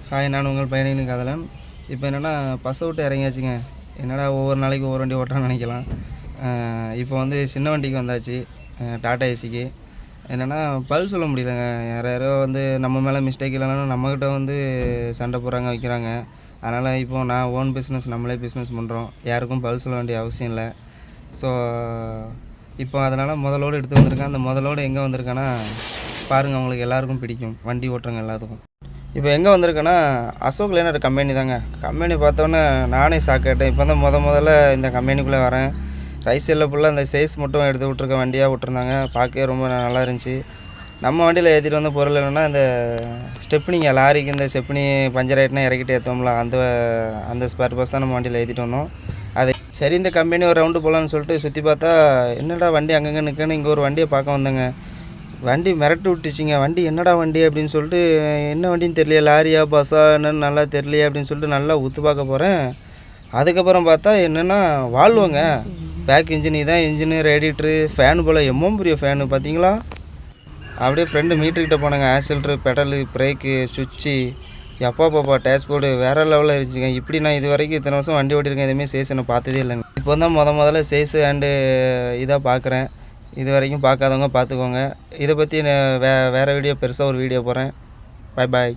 Hi, நான் உங்கள் பயணிகளின் காதலன். இப்போ என்னென்னா பஸ்ஸை விட்டு இறங்கியாச்சுங்க. என்னடா ஒவ்வொரு நாளைக்கு ஒவ்வொரு வண்டி ஓட்டுறேன்னு நினைக்கலாம். இப்போ வந்து சின்ன வண்டிக்கு வந்தாச்சு, டாடா ஏசிக்கு. என்னென்னா பதில் சொல்ல முடியலங்க. யாரோ வந்து நம்ம மேலே மிஸ்டேக் இல்லைனாலும் நம்மக்கிட்ட வந்து சண்டை போடுறாங்க, வைக்கிறாங்க. அதனால் இப்போது நான் ஓன் பிஸ்னஸ், நம்மளே பிஸ்னஸ் பண்ணுறோம். யாருக்கும் பதில் சொல்ல வேண்டிய அவசியம் இல்லை. ஸோ இப்போ அதனால் முதலோடு எடுத்து வந்திருக்கேன். அந்த முதலோடு எங்கே வந்திருக்கேன்னா பாருங்கள், உங்களுக்கு எல்லாேருக்கும் பிடிக்கும், வண்டி ஓட்டுறவங்க எல்லாத்துக்கும். இப்போ எங்கே வந்திருக்கேன்னா அசோக் லேனர் கம்பெனி தாங்க. கம்பெனி பார்த்தோன்னே நானே ஷாக் ஆகிட்டேன். இப்போ தான் முதல்ல இந்த கம்பெனிக்குள்ளே வரேன். ரைட் சைடில் ஃபுல்லாக இந்த சைஸ் மட்டும் எடுத்து விட்ருக்க வண்டியாக விட்ருந்தாங்க. பார்க்கவே ரொம்ப நல்லா இருந்துச்சு. நம்ம வண்டியில் ஏற்றிட்டு வந்த பொருள் என்னென்னா இந்த ஸ்டெப்னிங்க, லாரிக்கு இந்த ஸ்டெப்னி பஞ்சர் ஆகிட்டுனா இறக்கிட்டு ஏற்றோம்ல, அந்த ஸ்பேர் பார்ட்ஸ் தான் நம்ம வண்டியில் ஏற்றிட்டு வந்தோம். அது சரி, இந்த கம்பெனி ஒரு ரவுண்டு போகலான்னு சொல்லிட்டு சுற்றி பார்த்தா என்னடா வண்டி அங்கங்கே நிற்கன்னு இங்கே ஒரு வண்டியை பார்க்க வந்தேங்க. வண்டி மிரட்டு விட்டுச்சிங்க. வண்டி என்னடா வண்டி அப்படின்னு சொல்லிட்டு, என்ன வண்டின்னு தெரியலையே, லாரியா பஸ்ஸா என்னன்னு நல்லா தெரியலையே அப்படின்னு சொல்லிட்டு நல்லா உத்து பார்க்க போகிறேன். அதுக்கப்புறம் பார்த்தா என்னென்னா வால்வோங்க. பேக் இன்ஜின், இதான் இன்ஜினு, ரேடியேட்ரு, ஃபேனு போல் பெரிய ஃபேனு பார்த்தீங்களா. அப்படியே ஃப்ரெண்டு மீட்டர்கிட்ட போனாங்க. ஆக்சிலேட்ரு, பெடலு, பிரேக்கு, சுவிட்சு, பாப்பா டேஷ்போர்டு வேறு லெவலில் இருந்துச்சுங்க. இப்படி நான் இது வரைக்கும் இத்தனை வருஷம் வண்டி ஓட்டியிருக்கேன், எதுவுமே சேஸ் நான் பார்த்ததே இல்லைங்க. இப்போ தான் முதல்ல சேஸு அண்டு இதாக பார்க்குறேன். இது வரைக்கும் பார்க்காதவங்க பார்த்துக்கோங்க. இதை பற்றி நான் வேறு வீடியோ, பெருசாக ஒரு வீடியோ போடுறேன். பாய்.